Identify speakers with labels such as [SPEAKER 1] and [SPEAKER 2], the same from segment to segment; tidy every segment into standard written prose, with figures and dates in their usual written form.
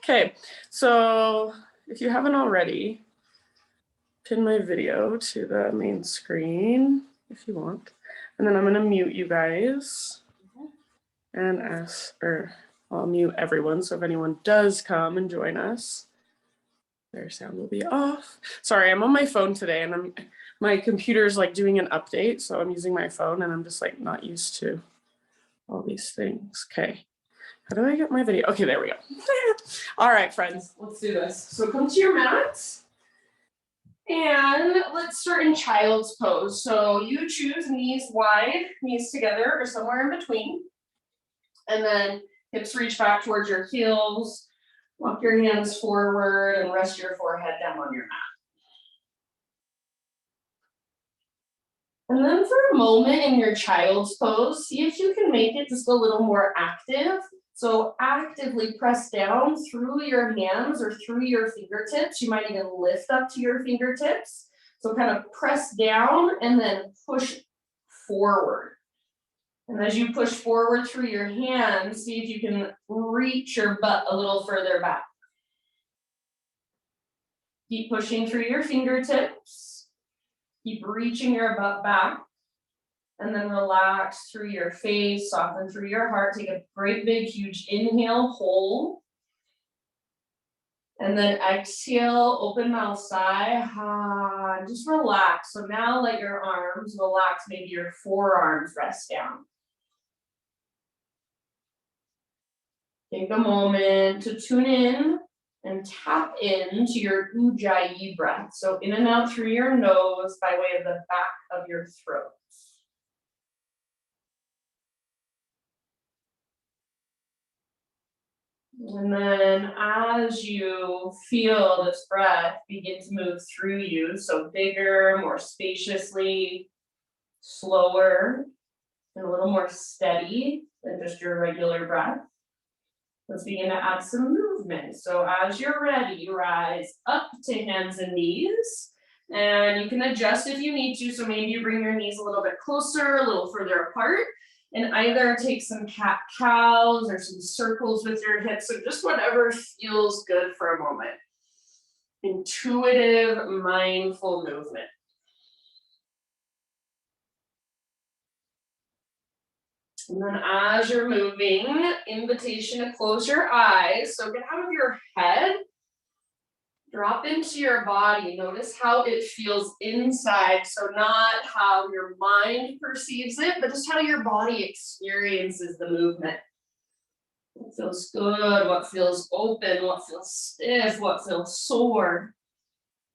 [SPEAKER 1] Okay, so if you haven't already, pin my video to the main screen if you want. And then I'm gonna mute you guys and I'll mute everyone. So if anyone does come and join us, their sound will be off. Sorry, I'm on my phone today and my computer's like doing an update. So I'm using my phone and I'm just like not used to all these things. Okay. How do I get my video? Okay, there we go. All right, friends, let's do this. So come to your mats and let's start in child's pose. So you choose knees wide, knees together, or somewhere in between. And then hips reach back towards your heels. Walk your hands forward and rest your forehead down on your mat. And then for a moment in your child's pose, see if you can make it just a little more active. So actively press down through your hands or through your fingertips. You might even lift up to your fingertips. So kind of press down and then push forward. And as you push forward through your hands, see if you can reach your butt a little further back. Keep pushing through your fingertips. Keep reaching your butt back. And then relax through your face, soften through your heart. Take a great big huge inhale, hold. And then exhale, open mouth sigh. Just relax. So now let your arms relax, maybe your forearms rest down. Take a moment to tune in and tap into your ujjayi breath. So in and out through your nose by way of the back of your throat. And then as you feel this breath begin to move through you, so bigger, more spaciously, slower, and a little more steady than just your regular breath, let's begin to add some movement. So as you're ready, rise up to hands and knees. And you can adjust if you need to. So maybe you bring your knees a little bit closer, a little further apart. And either take some cat-cows or some circles with your hips, so just whatever feels good for a moment. Intuitive, mindful movement. And then as you're moving, invitation to close your eyes. So get out of your head, drop into your body. Notice how it feels inside. So not how your mind perceives it, but just how your body experiences the movement. What feels good, what feels open, what feels stiff, what feels sore.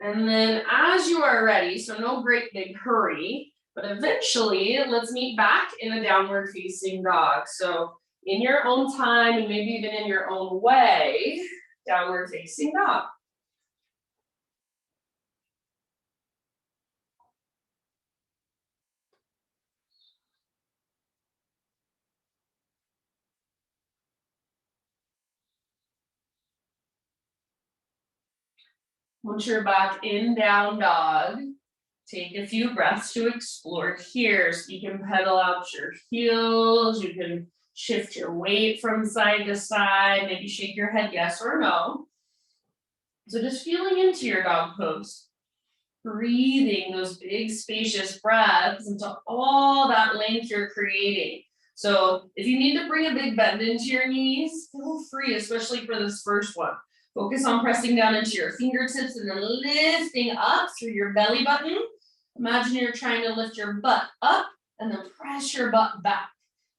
[SPEAKER 1] And then as you are ready, so no great big hurry, but eventually let's meet back in a downward facing dog. So in your own time and maybe even in your own way, downward facing dog. Once you're back in down dog, take a few breaths to explore here. So you can pedal out your heels, you can shift your weight from side to side, maybe shake your head yes or no. So just feeling into your dog pose, breathing those big spacious breaths into all that length you're creating. So if you need to bring a big bend into your knees, feel free, especially for this first one. Focus on pressing down into your fingertips and then lifting up through your belly button. Imagine you're trying to lift your butt up and then press your butt back.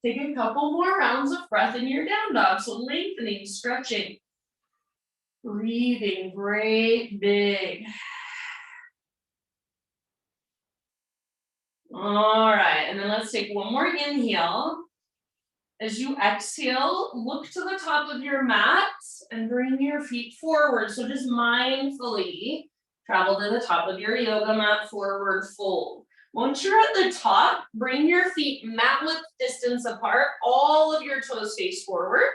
[SPEAKER 1] Take a couple more rounds of breath in your down dog. So lengthening, stretching, breathing, great big. All right, and then let's take one more inhale. As you exhale, look to the top of your mat and bring your feet forward. So just mindfully travel to the top of your yoga mat, forward fold. Once you're at the top, bring your feet mat width distance apart, all of your toes face forward.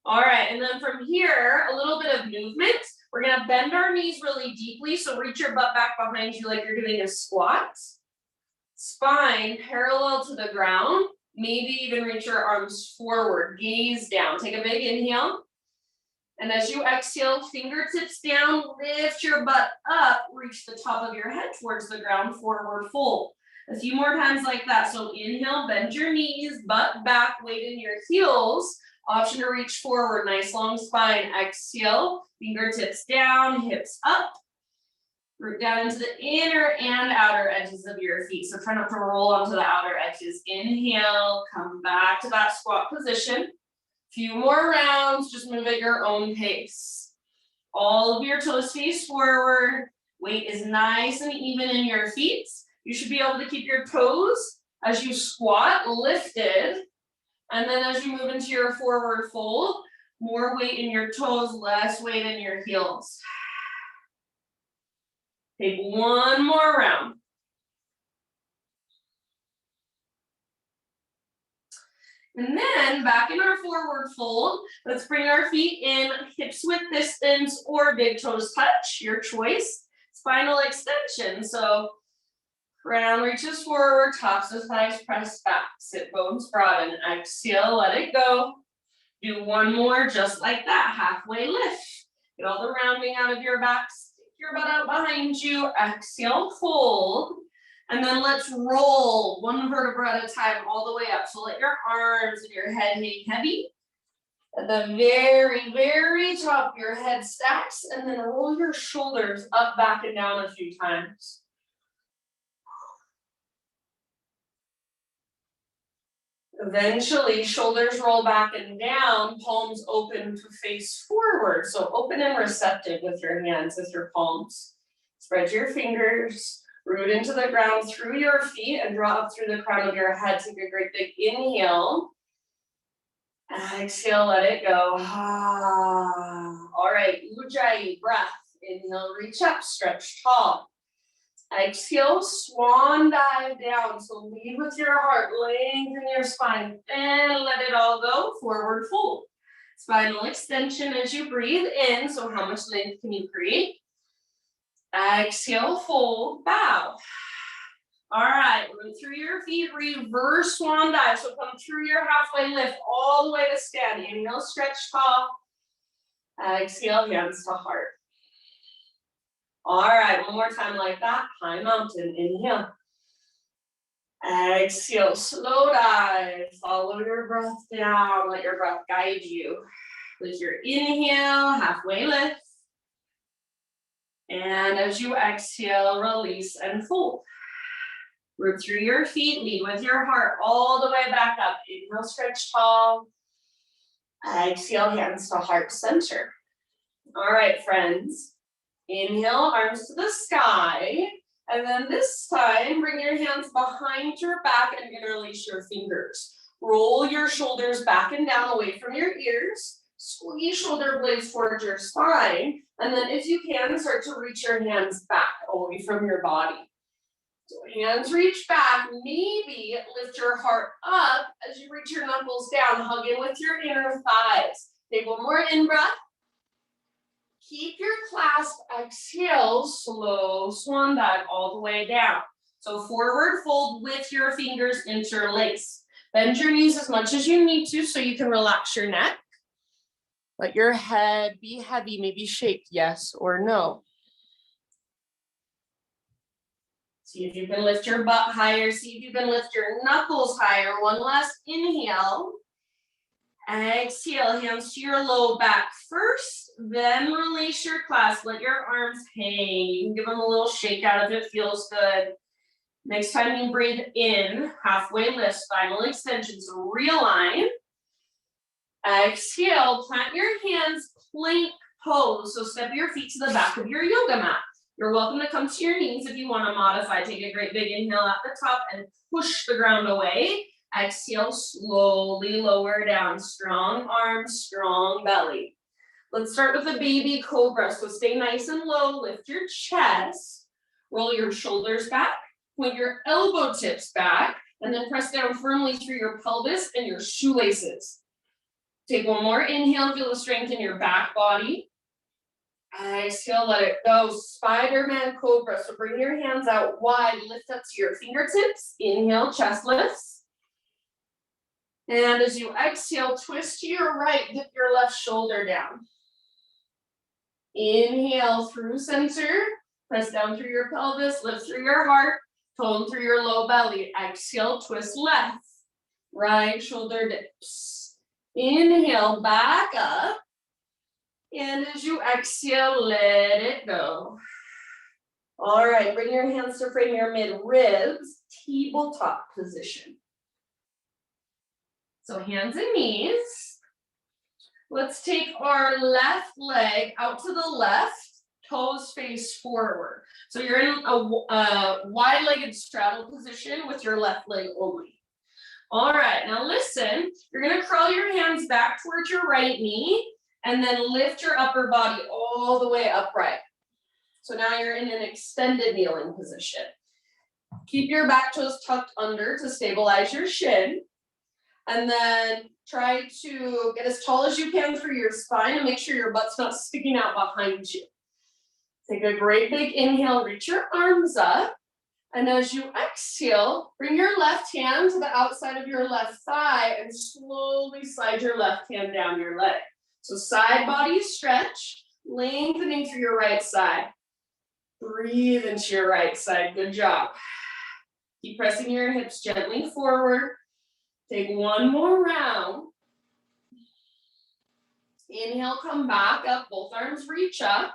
[SPEAKER 1] All right, and then from here, a little bit of movement. We're gonna bend our knees really deeply, so reach your butt back behind you like you're doing a squat. Spine parallel to the ground. Maybe even reach your arms forward, gaze down. Take a big inhale. And as you exhale, fingertips down, lift your butt up, reach the top of your head towards the ground, forward fold. A few more times like that. So inhale, bend your knees, butt back, weight in your heels. Option to reach forward, nice long spine. Exhale, fingertips down, hips up. Root down into the inner and outer edges of your feet. So try not to roll onto the outer edges. Inhale, come back to that squat position. Few more rounds, just move at your own pace. All of your toes face forward. Weight is nice and even in your feet. You should be able to keep your toes as you squat lifted. And then as you move into your forward fold, more weight in your toes, less weight in your heels. Take one more round. And then back in our forward fold, let's bring our feet in, hips width distance or big toes touch, your choice. Spinal extension. So crown reaches forward, tops of thighs press back, sit bones broaden. Exhale, let it go. Do one more just like that, halfway lift. Get all the rounding out of your back, stick your butt out behind you. Exhale, fold. And then let's roll one vertebra at a time all the way up. So let your arms and your head hang heavy. At the very, very top, your head stacks, and then roll your shoulders up, back, and down a few times. Eventually, shoulders roll back and down, palms open to face forward. So open and receptive with your hands, with your palms. Spread your fingers, root into the ground through your feet, and draw up through the crown of your head. Take a great big inhale. Exhale, let it go. All right, Ujjayi breath. Inhale, reach up, stretch tall. Exhale, swan dive down. So lead with your heart, lengthen your spine, and let it all go. Forward fold. Spinal extension as you breathe in. So how much length can you create? Exhale, fold, bow. All right, root through your feet, reverse swan dive. So come through your halfway lift all the way to stand. Inhale, stretch tall. Exhale, hands to heart. All right, one more time like that. High mountain, inhale. Exhale, slow dive. Follow your breath down. Let your breath guide you. With your inhale, halfway lift. And as you exhale, release and fold. Root through your feet, lead with your heart all the way back up. Inhale, stretch tall. Exhale, hands to heart center. All right, friends. Inhale, arms to the sky. And then this time, bring your hands behind your back and interlace your fingers. Roll your shoulders back and down away from your ears. Squeeze shoulder blades towards your spine. And then if you can, start to reach your hands back away from your body. So hands reach back, maybe lift your heart up as you reach your knuckles down, hug in with your inner thighs. Take one more in-breath. Keep your clasp, exhale, slow swan dive all the way down. So forward fold with your fingers interlace. Bend your knees as much as you need to so you can relax your neck. Let your head be heavy, maybe shake yes or no. See if you can lift your butt higher. See if you can lift your knuckles higher. One last inhale. Exhale, hands to your low back first, then release your clasp. Let your arms hang. You can give them a little shake out if it feels good. Next time you breathe in, halfway lift, spinal extension. So realign. Exhale, plant your hands, plank pose. So step your feet to the back of your yoga mat. You're welcome to come to your knees if you want to modify. Take a great big inhale at the top and push the ground away. Exhale, slowly lower down. Strong arms, strong belly. Let's start with a baby cobra. So stay nice and low, lift your chest, roll your shoulders back, point your elbow tips back, and then press down firmly through your pelvis and your shoelaces. Take one more inhale, feel the strength in your back body. Exhale, let it go. Spider-Man cobra. So bring your hands out wide, lift up to your fingertips. Inhale, chest lifts. And as you exhale, twist to your right, dip your left shoulder down. Inhale through center, press down through your pelvis, lift through your heart, tone through your low belly. Exhale, twist left, right shoulder dips. Inhale, back up. And as you exhale, let it go. All right, bring your hands to frame your mid-ribs, tabletop position. So hands and knees. Let's take our left leg out to the left, toes face forward. So you're in a wide-legged straddle position with your left leg only. All right, now listen, you're gonna crawl your hands back towards your right knee and then lift your upper body all the way upright. So now you're in an extended kneeling position. Keep your back toes tucked under to stabilize your shin. And then try to get as tall as you can through your spine and make sure your butt's not sticking out behind you. Take a great big inhale, reach your arms up. And as you exhale, bring your left hand to the outside of your left thigh and slowly slide your left hand down your leg. So side body stretch, lengthening through your right side. Breathe into your right side, good job. Keep pressing your hips gently forward. Take one more round. Inhale, come back up, both arms reach up.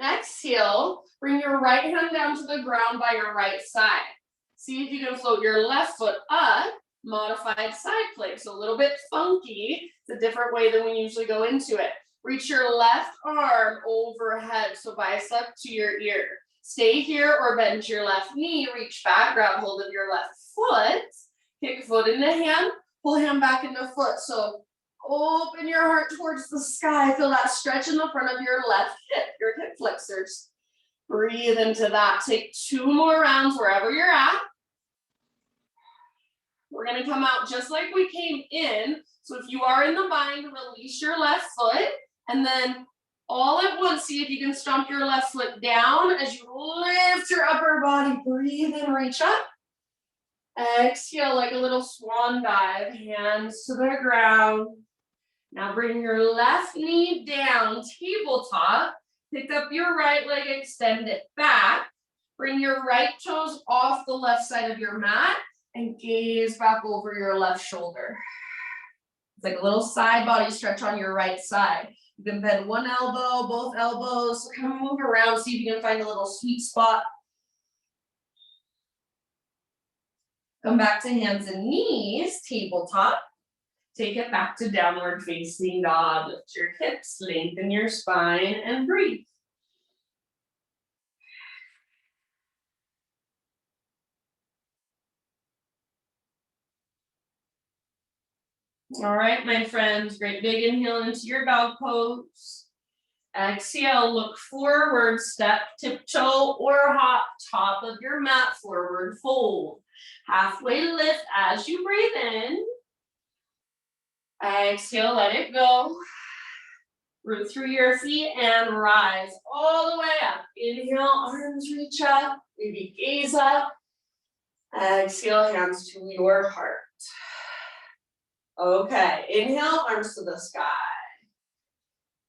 [SPEAKER 1] Exhale, bring your right hand down to the ground by your right side. See if you can float your left foot up, modified side plank. So a little bit funky. It's a different way than we usually go into it. Reach your left arm overhead, so bicep to your ear. Stay here or bend your left knee, reach back, grab hold of your left foot, kick foot into hand, pull hand back into foot. So open your heart towards the sky. Feel that stretch in the front of your left hip, your hip flexors. Breathe into that. Take 2 more rounds wherever you're at. We're gonna come out just like we came in. So if you are in the bind, release your left foot. And then all at once, see if you can stomp your left foot down as you lift your upper body. Breathe in, reach up. Exhale like a little swan dive, hands to the ground. Now bring your left knee down, tabletop. Pick up your right leg, extend it back. Bring your right toes off the left side of your mat and gaze back over your left shoulder. It's like a little side body stretch on your right side. You can bend one elbow, both elbows, kind of move around, see if you can find a little sweet spot. Come back to hands and knees, tabletop. Take it back to downward facing dog. Lift your hips, lengthen your spine, and breathe. All right, my friends, great big inhale into your dog pose. Exhale, look forward, step, tiptoe, or hop, top of your mat, forward fold. Halfway lift as you breathe in. Exhale, let it go. Root through your feet and rise all the way up. Inhale, arms reach up, maybe gaze up. Exhale, hands to your heart. Okay, inhale, arms to the sky.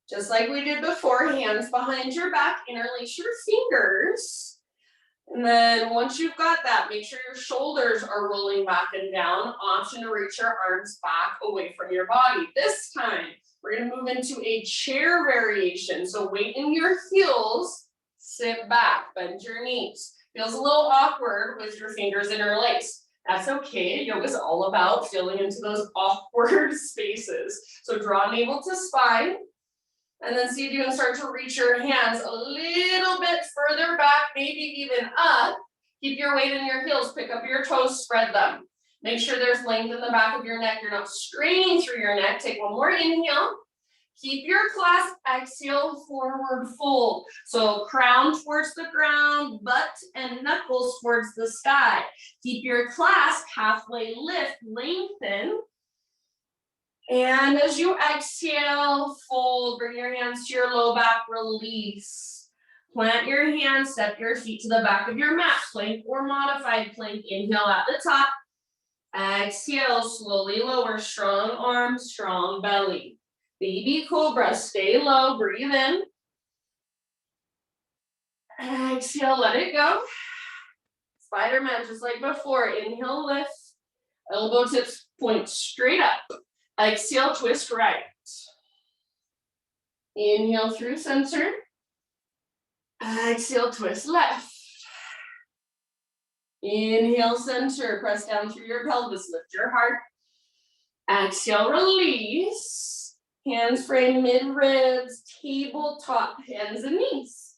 [SPEAKER 1] Just like we did before, hands behind your back, interlace your fingers. And then once you've got that, make sure your shoulders are rolling back and down. Option to reach your arms back away from your body. This time, we're gonna move into a chair variation. So weight in your heels, sit back, bend your knees. Feels a little awkward with your fingers interlaced. That's okay. Yoga's all about feeling into those awkward spaces. So draw navel to spine. And then see if you can start to reach your hands a little bit further back, maybe even up. Keep your weight in your heels. Pick up your toes, spread them. Make sure there's length in the back of your neck. You're not straining through your neck. Take one more inhale. Keep your clasp, exhale, forward fold. So crown towards the ground, butt and knuckles towards the sky. Keep your clasp, halfway lift, lengthen. And as you exhale, fold, bring your hands to your low back, release. Plant your hands, step your feet to the back of your mat, plank or modified plank. Inhale at the top. Exhale, slowly lower, strong arms, strong belly. Baby Cobra, stay low, breathe in. Exhale, let it go. Spider-Man, just like before, inhale, lift. Elbow tips point straight up. Exhale, twist right. Inhale through center. Exhale, twist left. Inhale, center, press down through your pelvis, lift your heart. Exhale, release. Hands frame mid-ribs, tabletop, hands and knees.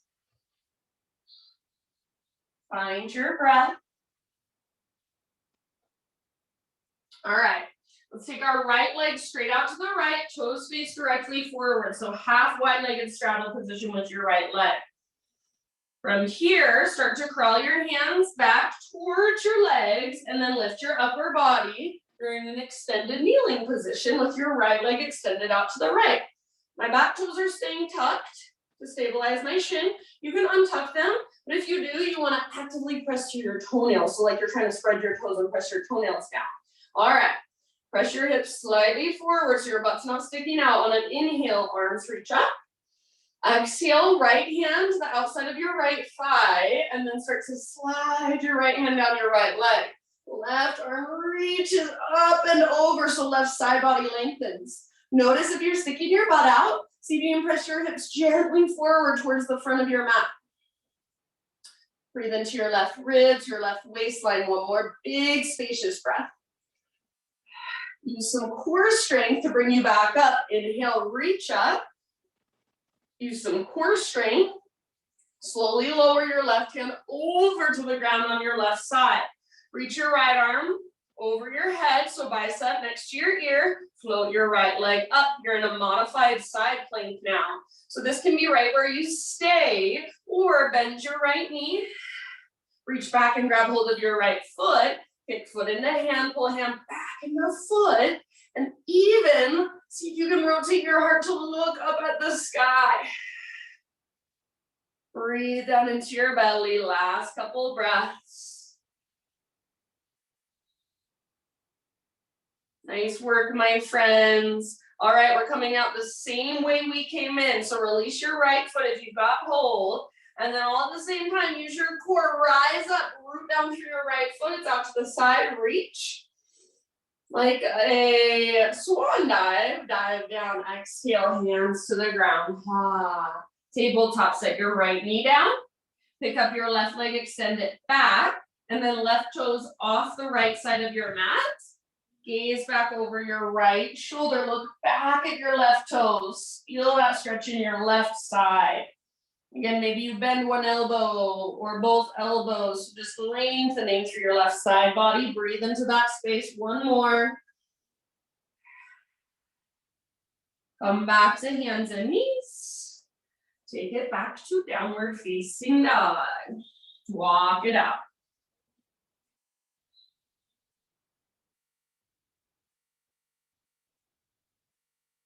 [SPEAKER 1] Find your breath. All right, let's take our right leg straight out to the right, toes face directly forward. So half wide-legged straddle position with your right leg. From here, start to crawl your hands back towards your legs and then lift your upper body. You're in an extended kneeling position with your right leg extended out to the right. My back toes are staying tucked to stabilize my shin. You can untuck them, but if you do, you want to actively press through your toenails. So like you're trying to spread your toes and press your toenails down. All right, press your hips slightly forward so your butt's not sticking out. On an inhale, arms reach up. Exhale, right hand to the outside of your right thigh, and then start to slide your right hand down your right leg. Left arm reaches up and over, so left side body lengthens. Notice if you're sticking your butt out, see if you can press your hips gently forward towards the front of your mat. Breathe into your left ribs, your left waistline. One more big spacious breath. Use some core strength to bring you back up. Inhale, reach up. Use some core strength. Slowly lower your left hand over to the ground on your left side. Reach your right arm over your head, so bicep next to your ear. Float your right leg up. You're in a modified side plank now. So this can be right where you stay, or bend your right knee. Reach back and grab hold of your right foot. Kick foot into hand, pull hand back into foot. And even see if you can rotate your heart to look up at the sky. Breathe down into your belly. Last couple breaths. Nice work, my friends. All right, we're coming out the same way we came in. So release your right foot if you've got hold. And then all at the same time, use your core. Rise up, root down through your right foot. It's out to the side, reach. Like a swan dive, dive down, exhale, hands to the ground. Tabletop, set your right knee down. Pick up your left leg, extend it back, and then left toes off the right side of your mat. Gaze back over your right shoulder. Look back at your left toes. Feel that stretch in your left side. Again, maybe you bend one elbow or both elbows, just lengthening through your left side body. Breathe into that space. One more. Come back to hands and knees. Take it back to downward facing dog. Walk it out.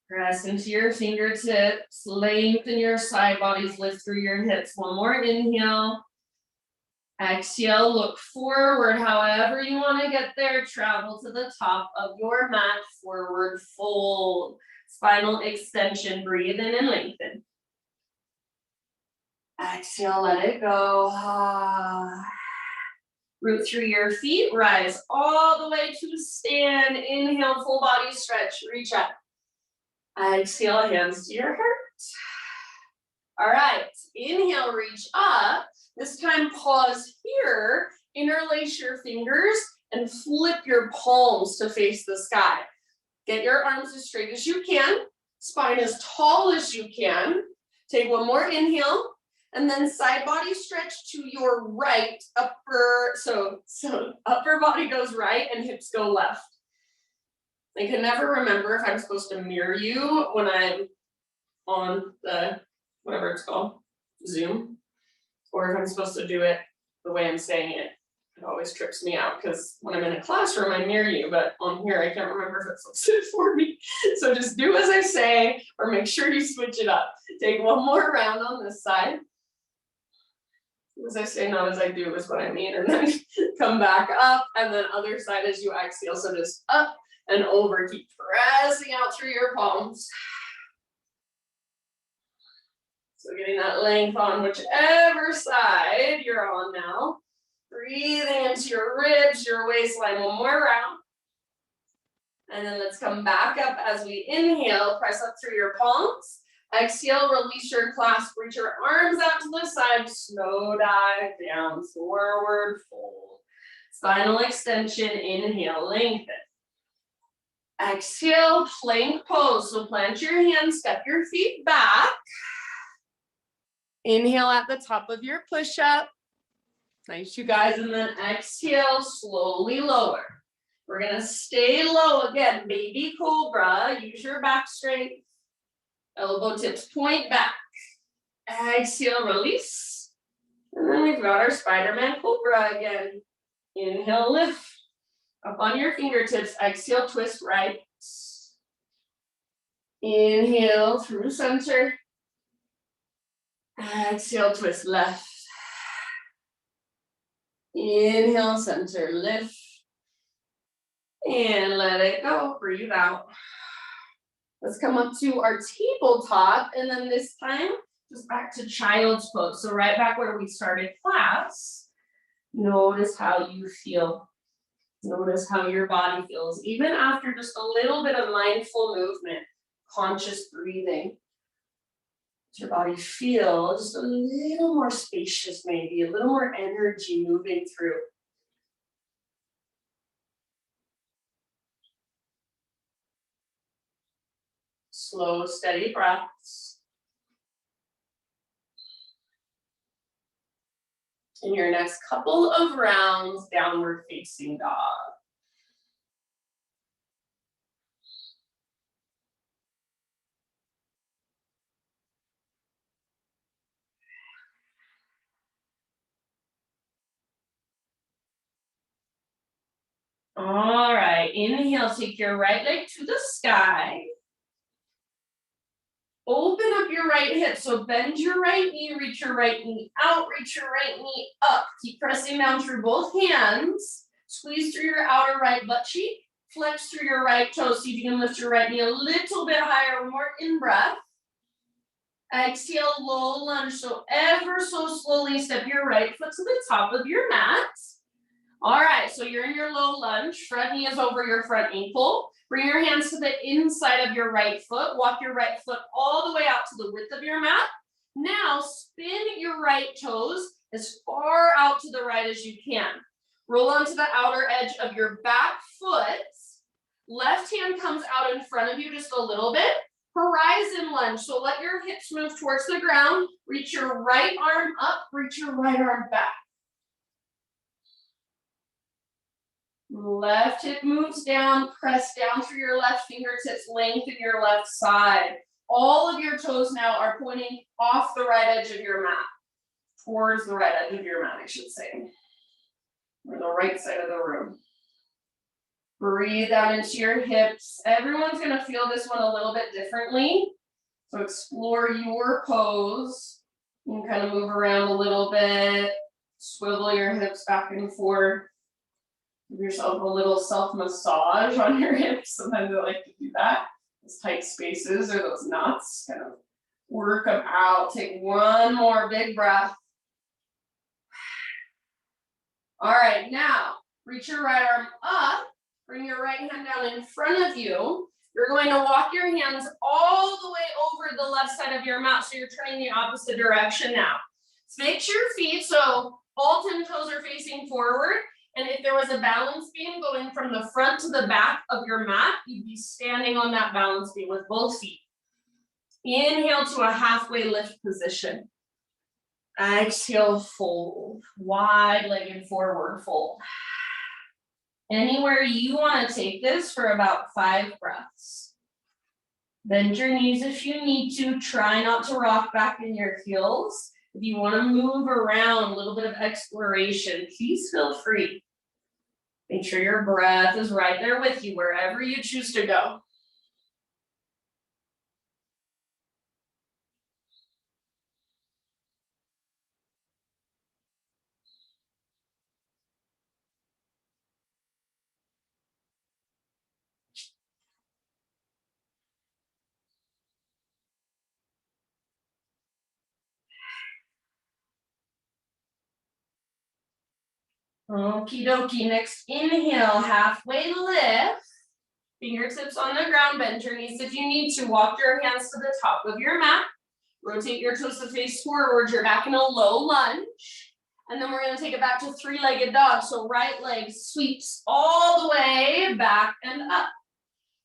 [SPEAKER 1] Press into your fingertips, lengthen your side bodies, lift through your hips. One more inhale. Exhale, look forward, however you want to get there. Travel to the top of your mat, forward fold. Spinal extension, breathe in and lengthen. Exhale, let it go. Root through your feet, rise all the way to stand. Inhale, full body stretch, reach up. Exhale, hands to your heart. All right, inhale, reach up. This time pause here, interlace your fingers and flip your palms to face the sky. Get your arms as straight as you can, spine as tall as you can. Take one more inhale, and then side body stretch to your right, so upper body goes right and hips go left. I can never remember if I'm supposed to mirror you when I'm on the, whatever it's called, Zoom, or if I'm supposed to do it the way I'm saying it. It always trips me out because when I'm in a classroom, I mirror you, but on here, I can't remember if it's supposed to for me. So just do as I say, or make sure you switch it up. Take one more round on this side. As I say, not as I do is what I mean. And then come back up, and then other side as you exhale. So just up and over, keep pressing out through your palms. So getting that length on whichever side you're on now. Breathing into your ribs, your waistline. One more round. And then let's come back up as we inhale. Press up through your palms. Exhale, release your clasp. Reach your arms out to the side. Slow dive down. Forward fold. Spinal extension. Inhale, lengthen. Exhale, plank pose. So plant your hands, step your feet back. Inhale at the top of your push-up. Nice, you guys. And then exhale, slowly lower. We're gonna stay low again, baby cobra. Use your back strength. Elbow tips point back. Exhale, release. And then we've got our Spider-Man cobra again. Inhale, lift. Up on your fingertips. Exhale, twist right. Inhale through center. Exhale, twist left. Inhale, center, lift. And let it go. Breathe out. Let's come up to our tabletop. And then this time, just back to child's pose. So right back where we started class. Notice how you feel. Notice how your body feels. Even after just a little bit of mindful movement, conscious breathing. Does your body feel just a little more spacious, maybe a little more energy moving through? Slow, steady breaths. In your next couple of rounds, downward facing dog. All right, inhale, take your right leg to the sky. Open up your right hip, so bend your right knee, reach your right knee out, reach your right knee up. Keep pressing down through both hands. Squeeze through your outer right butt cheek. Flex through your right toe. See if you can lift your right knee a little bit higher. More in breath. Exhale, low lunge. So ever so slowly step your right foot to the top of your mat. All right, so you're in your low lunge. Front knee is over your front ankle. Bring your hands to the inside of your right foot. Walk your right foot all the way out to the width of your mat. Now spin your right toes as far out to the right as you can. Roll onto the outer edge of your back foot. Left hand comes out in front of you just a little bit. Horizon lunge. So let your hips move towards the ground. Reach your right arm up. Reach your right arm back. Left hip moves down, press down through your left fingertips, lengthen your left side. All of your toes now are pointing off the right edge of your mat, towards the right edge of your mat, I should say, or the right side of the room. Breathe out into your hips. Everyone's gonna feel this one a little bit differently. So explore your pose. You can kind of move around a little bit, swivel your hips back and forth. Give yourself a little self-massage on your hips. Sometimes I like to do that. Those tight spaces or those knots, kind of work them out. Take one more big breath. All right, now reach your right arm up. Bring your right hand down in front of you. You're going to walk your hands all the way over the left side of your mat. So you're turning the opposite direction now. So make sure your feet, so all 10 toes are facing forward. And if there was a balance beam going from the front to the back of your mat, you'd be standing on that balance beam with both feet. Inhale to a halfway lift position. Exhale, fold. Wide-legged forward fold. Anywhere you want to take this for about 5 breaths. Bend your knees if you need to. Try not to rock back in your heels. If you want to move around, a little bit of exploration, please feel free. Make sure your breath is right there with you wherever you choose to go. Okie dokie. Next inhale, halfway lift. Fingertips on the ground, bend your knees if you need to. Walk your hands to the top of your mat. Rotate your toes to face forward. You're back in a low lunge. And then we're going to take it back to three-legged dog. So right leg sweeps all the way back and up.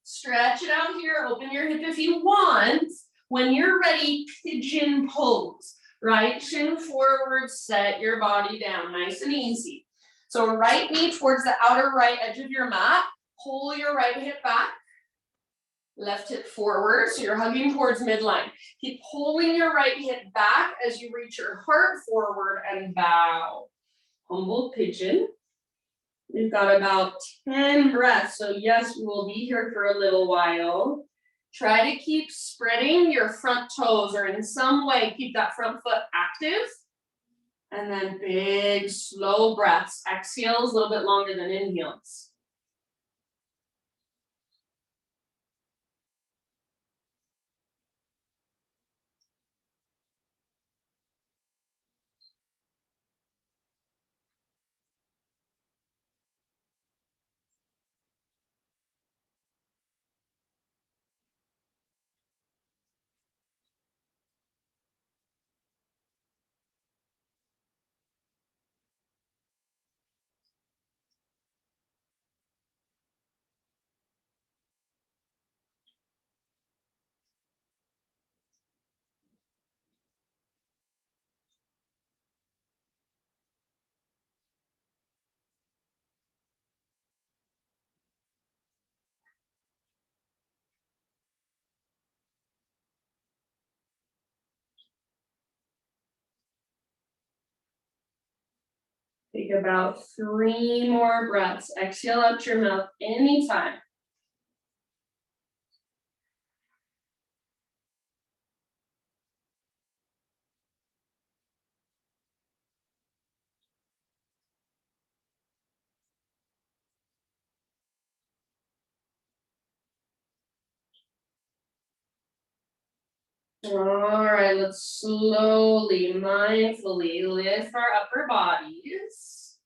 [SPEAKER 1] Stretch it out here. Open your hip if you want. When you're ready, pigeon pose. Right shin forward, set your body down. Nice and easy. So right knee towards the outer right edge of your mat. Pull your right hip back. Left hip forward, so you're hugging towards midline. Keep pulling your right hip back as you reach your heart forward and bow. Humble pigeon. We've got about 10 breaths, so yes, we will be here for a little while. Try to keep spreading your front toes, or in some way keep that front foot active. And then big, slow breaths. Exhales a little bit longer than inhales. Take about 3 more breaths. Exhale out your mouth anytime. All right, let's slowly, mindfully lift our upper bodies.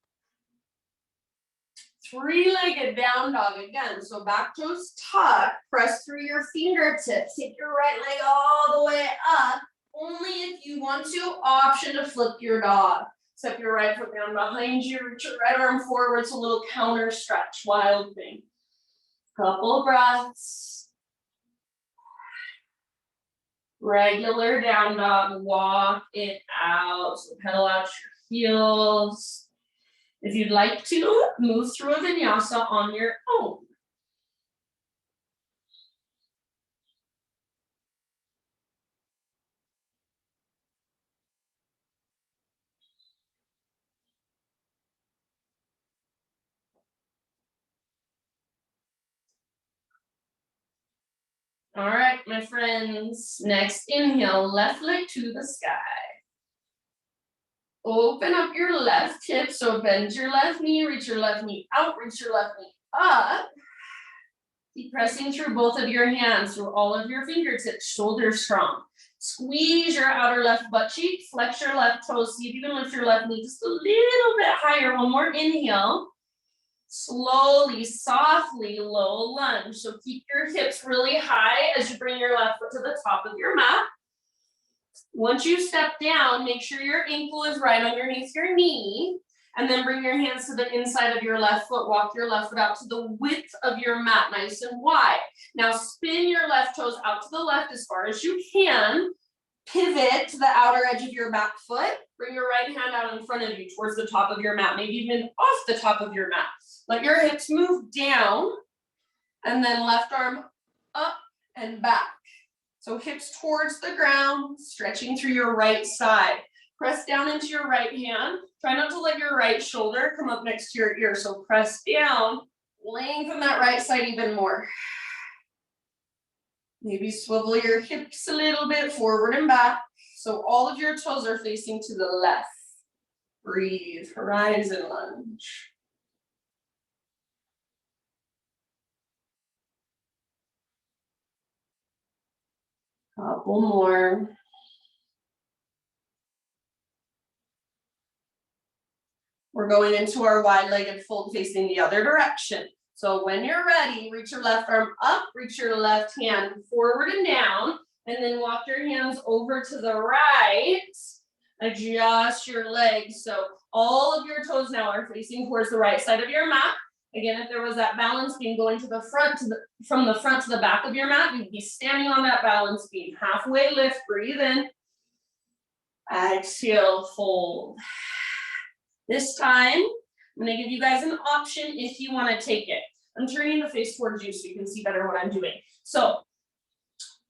[SPEAKER 1] Three-legged down dog again. So back toes tuck, press through your fingertips. Take your right leg all the way up. Only if you want to, option to flip your dog. Step your right foot down behind you, reach your right arm forward. It's a little counter stretch, wild thing. Couple breaths. Regular down dog, walk it out. So pedal out your heels. If you'd like to, move through a vinyasa on your own. All right, my friends. Next inhale, left leg to the sky. Open up your left hip, so bend your left knee, reach your left knee out, reach your left knee up. Keep pressing through both of your hands, through all of your fingertips, shoulders strong. Squeeze your outer left butt cheek, flex your left toes, see if you can lift your left knee just a little bit higher. One more inhale. Slowly, softly, low lunge. So keep your hips really high as you bring your left foot to the top of your mat. Once you step down, make sure your ankle is right underneath your knee. And then bring your hands to the inside of your left foot. Walk your left foot out to the width of your mat, nice and wide. Now spin your left toes out to the left as far as you can. Pivot to the outer edge of your back foot. Bring your right hand out in front of you towards the top of your mat, maybe even off the top of your mat. Let your hips move down and then left arm up and back. So hips towards the ground, stretching through your right side. Press down into your right hand. Try not to let your right shoulder come up next to your ear. So press down, lengthen that right side even more. Maybe swivel your hips a little bit forward and back. So all of your toes are facing to the left. Breathe, horizon lunge. Couple more. We're going into our wide-legged fold facing the other direction. So when you're ready, reach your left arm up, reach your left hand forward and down, and then walk your hands over to the right. Adjust your legs. So all of your toes now are facing towards the right side of your mat. Again, if there was that balance beam going to the front, from the front to the back of your mat, you'd be standing on that balance beam. Halfway lift, breathe in. Exhale, fold. This time, I'm gonna give you guys an option if you wanna take it. I'm turning the face towards you so you can see better what I'm doing. So,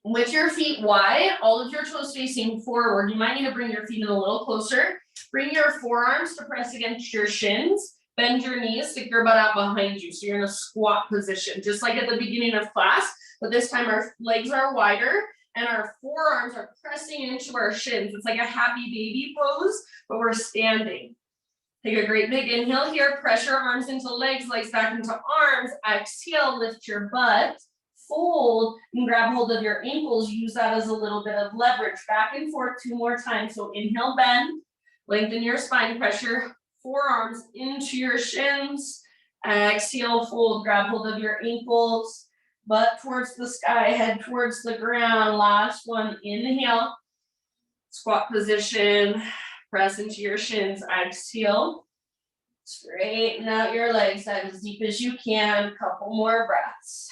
[SPEAKER 1] with your feet wide, all of your toes facing forward, you might need to bring your feet in a little closer. Bring your forearms to press against your shins. Bend your knees, stick your butt out behind you. So you're in a squat position, just like at the beginning of class, but this time our legs are wider and our forearms are pressing into our shins. It's like a happy baby pose, but we're standing. Take a great big inhale here, press your arms into legs, legs back into arms. Exhale, lift your butt, fold, and grab hold of your ankles. Use that as a little bit of leverage. Back and forth 2 more times. So inhale, bend, lengthen your spine, pressure forearms into your shins. Exhale, fold, grab hold of your ankles, butt towards the sky, head towards the ground. Last one, inhale, squat position, press into your shins. Exhale, straighten out your legs as deep as you can. Couple more breaths.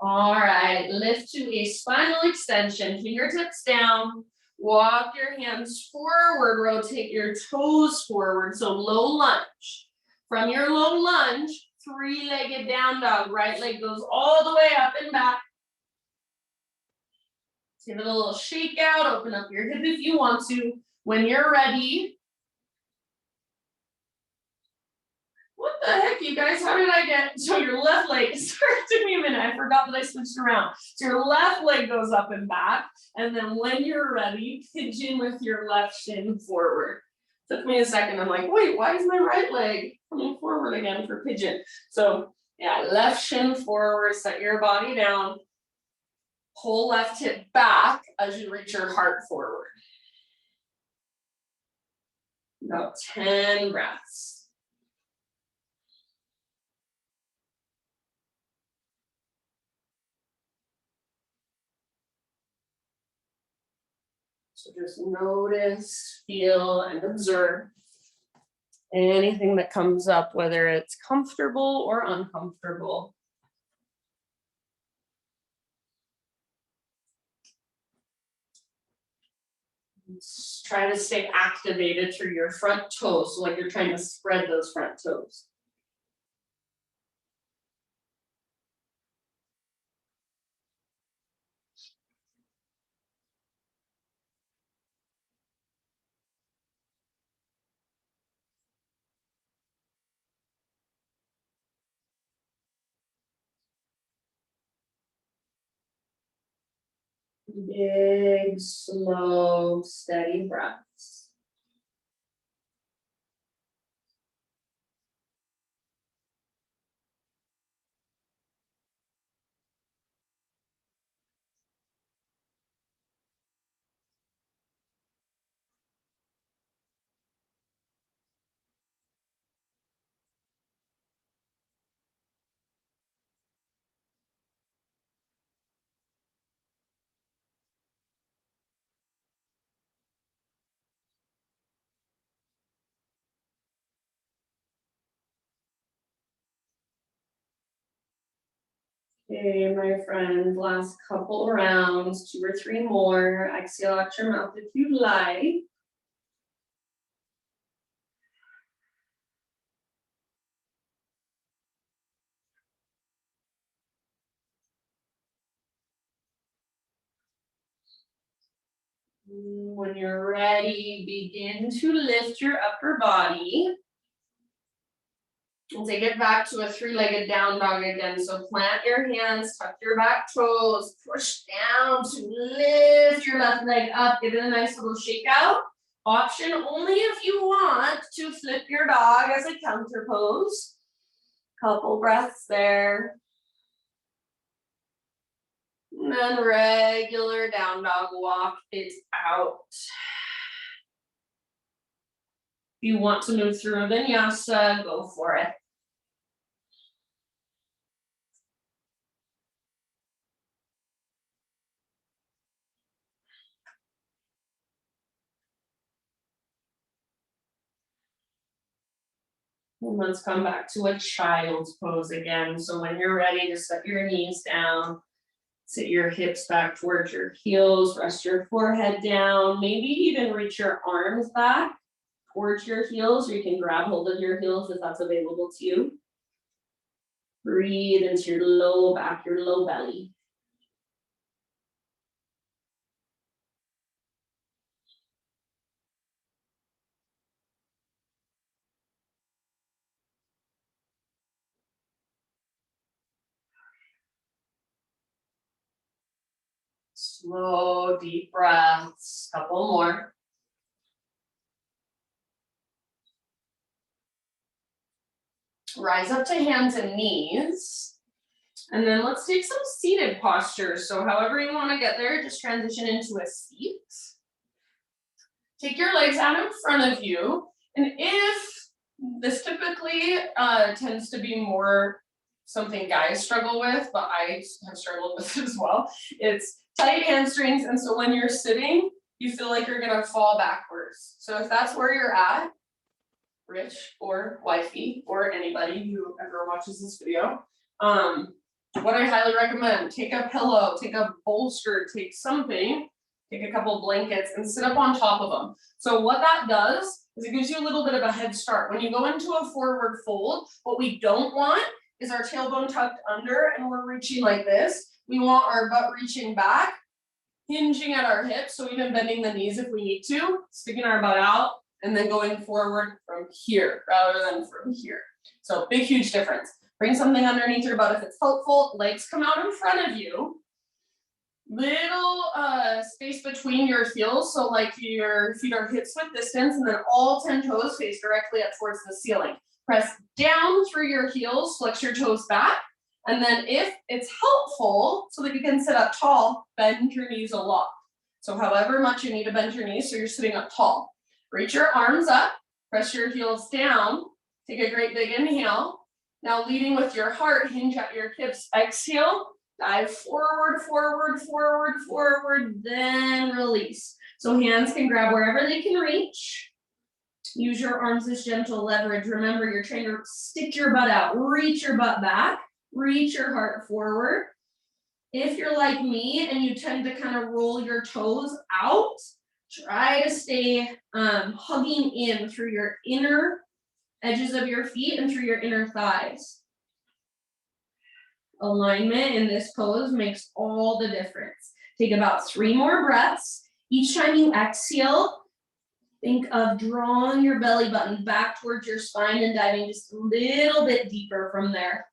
[SPEAKER 1] All right, lift to a spinal extension, fingertips down, walk your hands forward, rotate your toes forward, so low lunge. From your low lunge, 3-legged down dog, right leg goes all the way up and back. Give it a little shake out, open up your hip if you want to. When you're ready, what the heck, you guys? How did I get? So your left leg, sorry, it took me a minute. I forgot that I switched around. So your left leg goes up and back. And then when you're ready, pigeon with your left shin forward. Took me a second. I'm like, wait, why is my right leg coming forward again for pigeon? So yeah, left shin forward, set your body down. Pull left hip back as you reach your heart forward. About 10 breaths. So just notice, feel, and observe anything that comes up, whether it's comfortable or uncomfortable. Just try to stay activated through your front toes, so like you're trying to spread those front toes. Big, slow, steady breaths. Okay, my friend, last couple rounds, 2 or 3 more. Exhale out your mouth if you like. When you're ready, begin to lift your upper body. And take it back to a 3-legged down dog again. So plant your hands, tuck your back toes, push down to lift your left leg up. Give it a nice little shake out. Option only if you want to flip your dog as a counter pose. Couple breaths there. And then regular down dog walk it out. If you want to move through a vinyasa, go for it. And let's come back to a child's pose again. So when you're ready to set your knees down, sit your hips back towards your heels, rest your forehead down, maybe even reach your arms back towards your heels, or you can grab hold of your heels if that's available to you. Breathe into your low back, your low belly. Slow, deep breaths, couple more. Rise up to hands and knees. And then let's take some seated postures. So however you want to get there, just transition into a seat. Take your legs out in front of you. And if this typically tends to be more something guys struggle with, but I have struggled with it as well. It's tight hamstrings. And so when you're sitting, you feel like you're going to fall backwards. So if that's where you're at, Rich or wifey or anybody who ever watches this video, what I highly recommend, take a pillow, take a bolster, take something, take a couple blankets and sit up on top of them. So what that does is it gives you a little bit of a head start. When you go into a forward fold, what we don't want is our tailbone tucked under and we're reaching like this. We want our butt reaching back, hinging at our hips, so even bending the knees if we need to, sticking our butt out, and then going forward from here rather than from here. So big, huge difference. Bring something underneath your butt if it's helpful. Legs come out in front of you. Little space between your heels, so like your feet are hips width distance, and then all 10 toes face directly up towards the ceiling. Press down through your heels, flex your toes back, and then if it's helpful, so that you can sit up tall, bend your knees a lot. So however much you need to bend your knees so you're sitting up tall. Reach your arms up, press your heels down, take a great big inhale. Now leading with your heart, hinge at your hips, exhale, dive forward, forward, forward, forward, then release. So hands can grab wherever they can reach. Use your arms as gentle leverage. Remember, you're trying to stick your butt out, reach your butt back, reach your heart forward. If you're like me and you tend to kind of roll your toes out, try to stay hugging in through your inner edges of your feet and through your inner thighs. Alignment in this pose makes all the difference. Take about 3 more breaths. Each time you exhale, think of drawing your belly button back towards your spine and diving just a little bit deeper from there.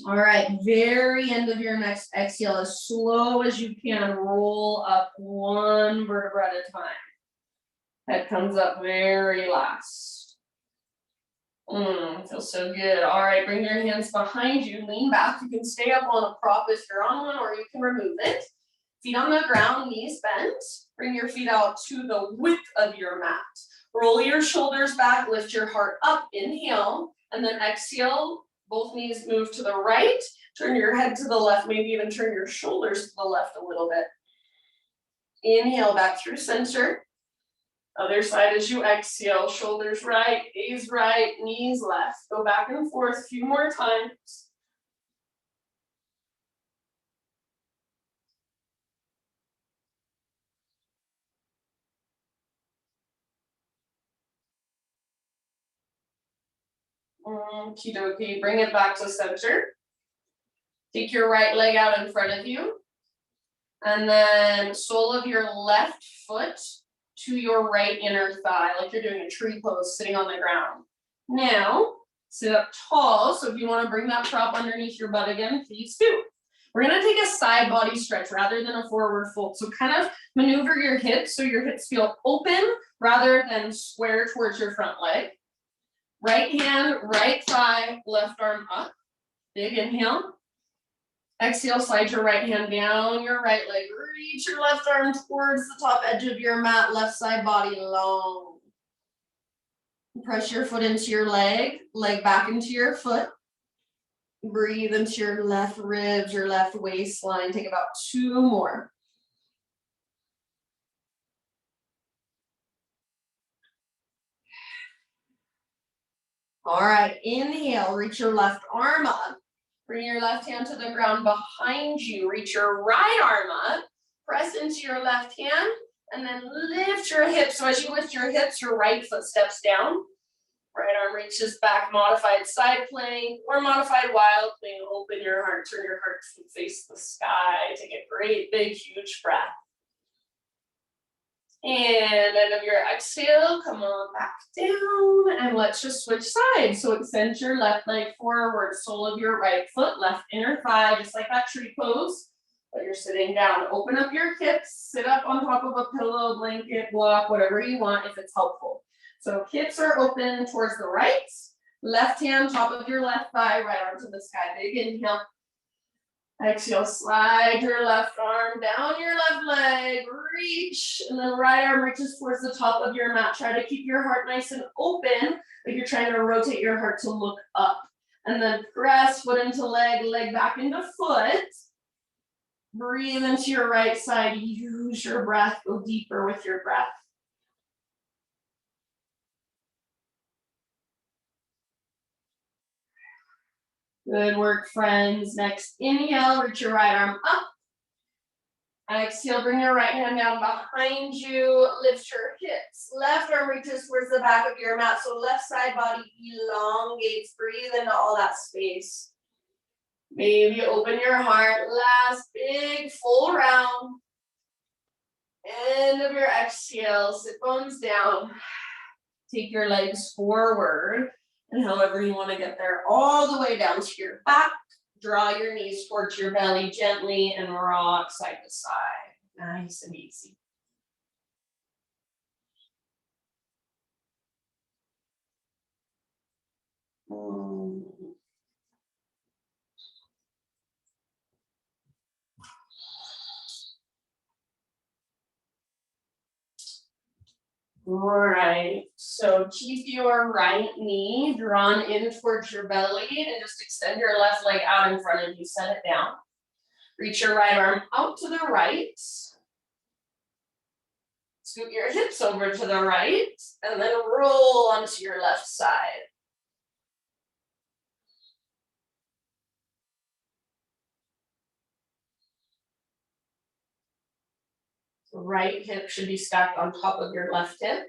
[SPEAKER 1] All right, very end of your next exhale, as slow as you can, roll up 1 vertebra at a time. Head comes up very last. Feels so good. All right, bring your hands behind you, lean back. You can stay up on a prop if you're on one, or you can remove it. Feet on the ground, knees bent. Bring your feet out to the width of your mat. Roll your shoulders back, lift your heart up, inhale, and then exhale. Both knees move to the right, turn your head to the left, maybe even turn your shoulders to the left a little bit. Inhale back through center. Other side as you exhale, shoulders right, gaze right, knees left. Go back and forth a few more times. Okie dokie, bring it back to center. Take your right leg out in front of you. And then sole of your left foot to your right inner thigh, like you're doing a tree pose sitting on the ground. Now, sit up tall. So if you want to bring that prop underneath your butt again, please do. We're going to take a side body stretch rather than a forward fold. So kind of maneuver your hips so your hips feel open rather than square towards your front leg. Right hand, right thigh, left arm up. Big inhale. Exhale, slide your right hand down your right leg. Reach your left arm towards the top edge of your mat, left side body long. Press your foot into your leg back into your foot. Breathe into your left ribs, your left waistline. Take about 2 more. All right, inhale, reach your left arm up. Bring your left hand to the ground behind you. Reach your right arm up. Press into your left hand and then lift your hips. So as you lift your hips, your right foot steps down. Right arm reaches back, modified side plank or modified wild plank. Open your heart, turn your heart to face the sky. Take a great, big, huge breath. And end of your exhale, come on back down and let's just switch sides. So extend your left leg forward, sole of your right foot, left inner thigh, just like that tree pose. But you're sitting down. Open up your hips, sit up on top of a pillow, blanket, block, whatever you want if it's helpful. So hips are open towards the right, left hand, top of your left thigh, right arm to the sky. Big inhale. Exhale, slide your left arm down your left leg, reach, and then right arm reaches towards the top of your mat. Try to keep your heart nice and open, like you're trying to rotate your heart to look up. And then press foot into leg, leg back into foot. Breathe into your right side, use your breath, go deeper with your breath. Good work, friends. Next, inhale, reach your right arm up. Exhale, bring your right hand down behind you. Lift your hips. Left arm reaches towards the back of your mat. So left side body elongates. Breathe into all that space. Maybe open your heart. Last big full round. End of your exhale. Sit bones down. Take your legs forward. And however you want to get there, all the way down to your back. Draw your knees towards your belly gently and rock side to side. Nice and easy. All right, so keep your right knee drawn in towards your belly and just extend your left leg out in front of you. Set it down. Reach your right arm out to the right. Scoot your hips over to the right and then roll onto your left side. The right hip should be stacked on top of your left hip.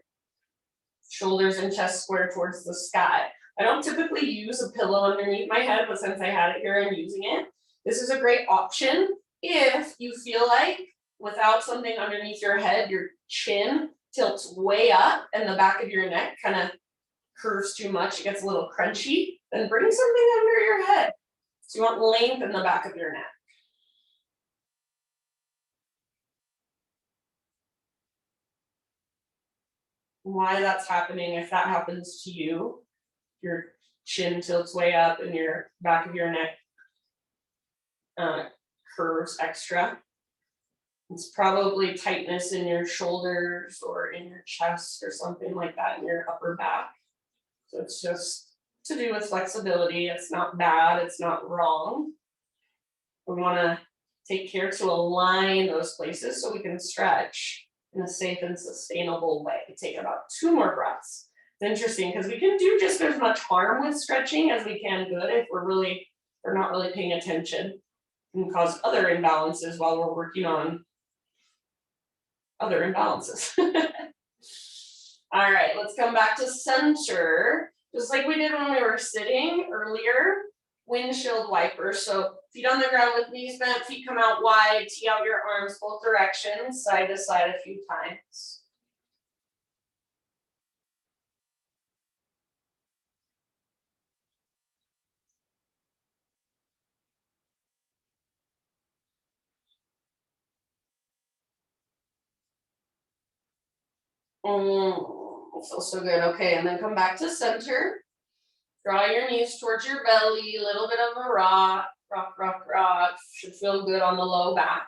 [SPEAKER 1] Shoulders and chest square towards the sky. I don't typically use a pillow underneath my head, but since I had it here, I'm using it. This is a great option if you feel like without something underneath your head, your chin tilts way up and the back of your neck kind of curves too much, it gets a little crunchy, then bring something under your head. So you want length in the back of your neck. Why that's happening, if that happens to you, your chin tilts way up and your back of your neck curves extra. It's probably tightness in your shoulders or in your chest or something like that in your upper back. So it's just to do with flexibility. It's not bad, it's not wrong. We want to take care to align those places so we can stretch in a safe and sustainable way. Take about 2 more breaths. It's interesting because we can do just as much harm with stretching as we can good if we're not really paying attention. It can cause other imbalances while we're working on other imbalances. All right, let's come back to center. Just like we did when we were sitting earlier, windshield wiper. So feet on the ground with knees bent, feet come out wide, tee out your arms both directions, side to side a few times. Feels so good. Okay, and then come back to center. Draw your knees towards your belly, a little bit of a rock, rock, rock, rock. Should feel good on the low back.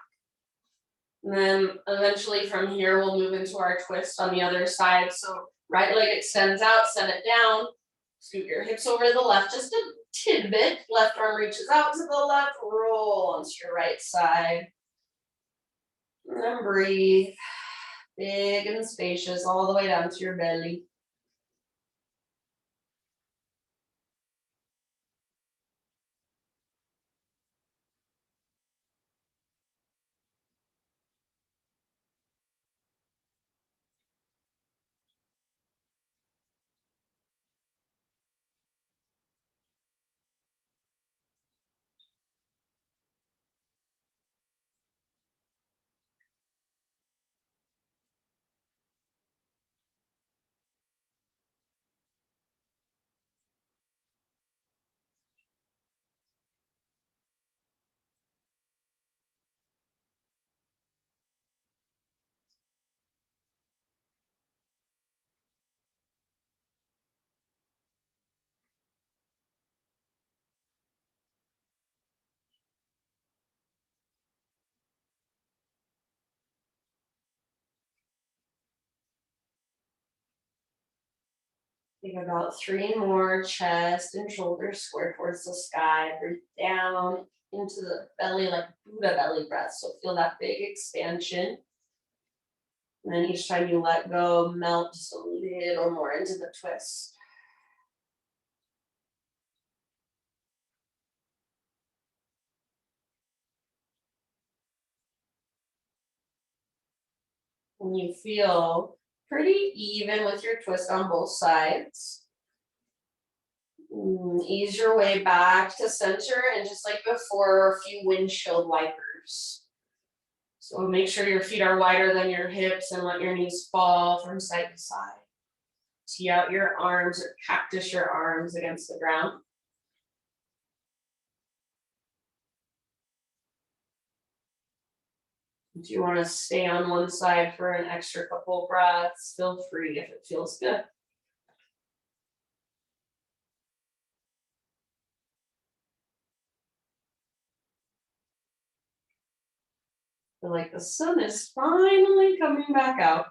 [SPEAKER 1] And then eventually from here, we'll move into our twist on the other side. So right leg extends out, set it down, scoot your hips over to the left, just a tidbit. Left arm reaches out to the left, roll onto your right side. And then breathe, big and spacious, all the way down to your belly. Take about 3 more, chest and shoulders square towards the sky. Breathe down into the belly like Buddha belly breath. So feel that big expansion. And then each time you let go, melt just a little more into the twist. And you feel pretty even with your twist on both sides. Ease your way back to center, and just like before, a few windshield wipers. So make sure your feet are wider than your hips and let your knees fall from side to side. Tee out your arms or cactus your arms against the ground. If you want to stay on one side for an extra couple breaths, feel free if it feels good. Feel like the sun is finally coming back out.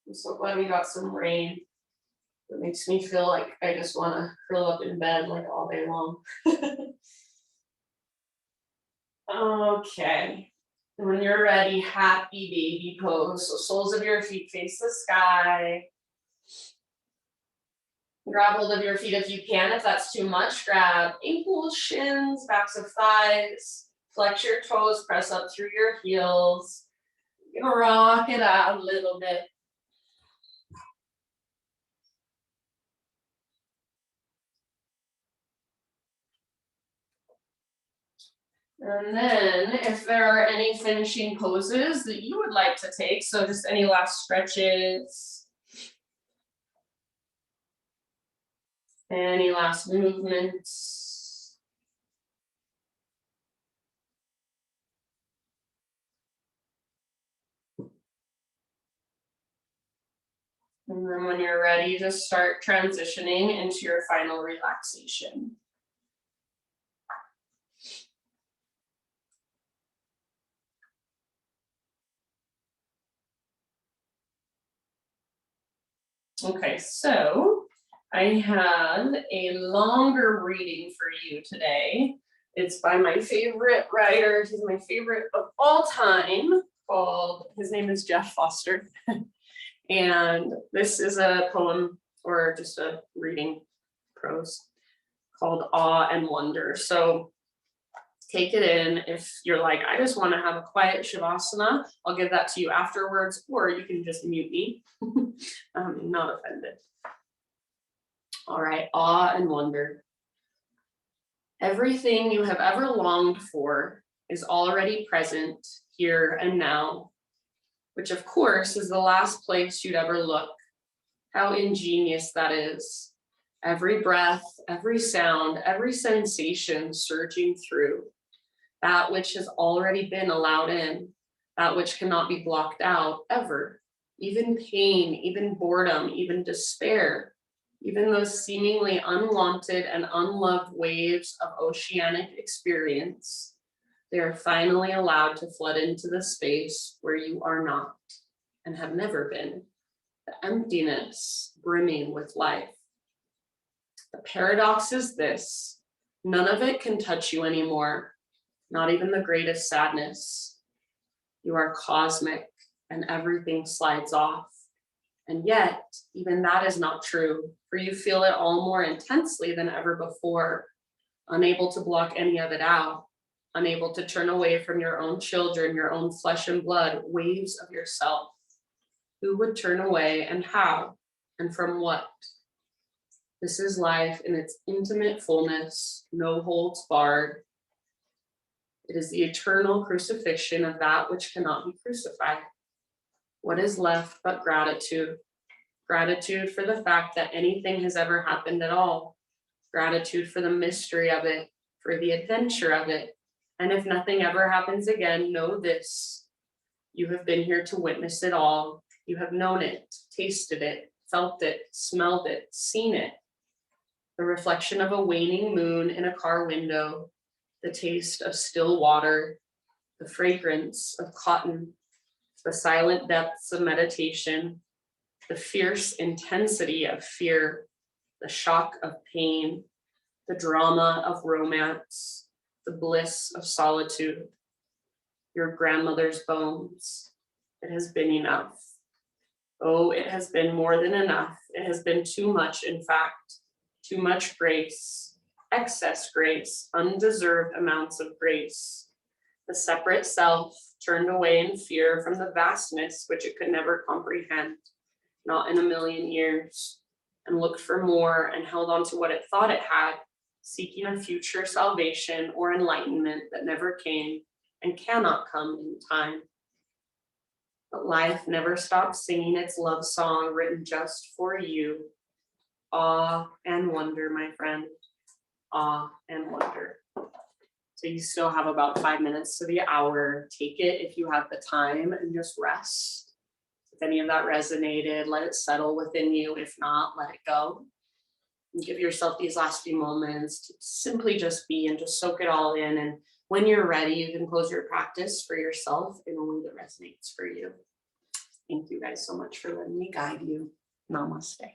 [SPEAKER 1] I'm so glad we got some rain. It makes me feel like I just want to curl up in bed like all day long. Okay. When you're ready, happy baby pose. So soles of your feet face the sky. Grab hold of your feet if you can. If that's too much, grab ankles, shins, backs of thighs. Flex your toes, press up through your heels. You're gonna rock it out a little bit. And then if there are any finishing poses that you would like to take, so just any last stretches, any last movements. And then when you're ready, just start transitioning into your final relaxation. Okay, so I have a longer reading for you today. It's by my favorite writer. He's my favorite of all time. His name is Jeff Foster. And this is a poem or just a reading prose called Awe and Wonder. So take it in. If you're like, I just want to have a quiet Shavasana, I'll give that to you afterwards, or you can just mute me. I'm not offended. All right, awe and wonder. Everything you have ever longed for is already present here and now, which of course is the last place you'd ever look. How ingenious that is. Every breath, every sound, every sensation surging through. That which has already been allowed in, that which cannot be blocked out ever. Even pain, even boredom, even despair. Even those seemingly unwanted and unloved waves of oceanic experience, they are finally allowed to flood into the space where you are not and have never been, the emptiness brimming with life. The paradox is this: none of it can touch you anymore, not even the greatest sadness. You are cosmic and everything slides off. And yet, even that is not true, for you feel it all more intensely than ever before, unable to block any of it out, unable to turn away from your own children, your own flesh and blood, waves of yourself. Who would turn away, and how, and from what? This is life in its intimate fullness, no holds barred. It is the eternal crucifixion of that which cannot be crucified. What is left but gratitude? Gratitude for the fact that anything has ever happened at all. Gratitude for the mystery of it, for the adventure of it. And if nothing ever happens again, know this: you have been here to witness it all. You have known it, tasted it, felt it, smelled it, seen it. The reflection of a waning moon in a car window, the taste of still water, the fragrance of cotton, the silent depths of meditation, the fierce intensity of fear, the shock of pain, the drama of romance, the bliss of solitude. Your grandmother's bones. It has been enough. Oh, it has been more than enough. It has been too much, in fact. Too much grace, excess grace, undeserved amounts of grace. The separate self turned away in fear from the vastness which it could never comprehend, not in a million years, and looked for more and held on to what it thought it had, seeking a future salvation or enlightenment that never came and cannot come in time. But life never stops singing its love song written just for you. Awe and wonder, my friend. Awe and wonder. So you still have about 5 minutes to the hour. Take it if you have the time and just rest. If any of that resonated, let it settle within you. If not, let it go. And give yourself these last few moments to simply just be and just soak it all in. And when you're ready, you can close your practice for yourself in a way that resonates for you. Thank you guys so much for letting me guide you. Namaste.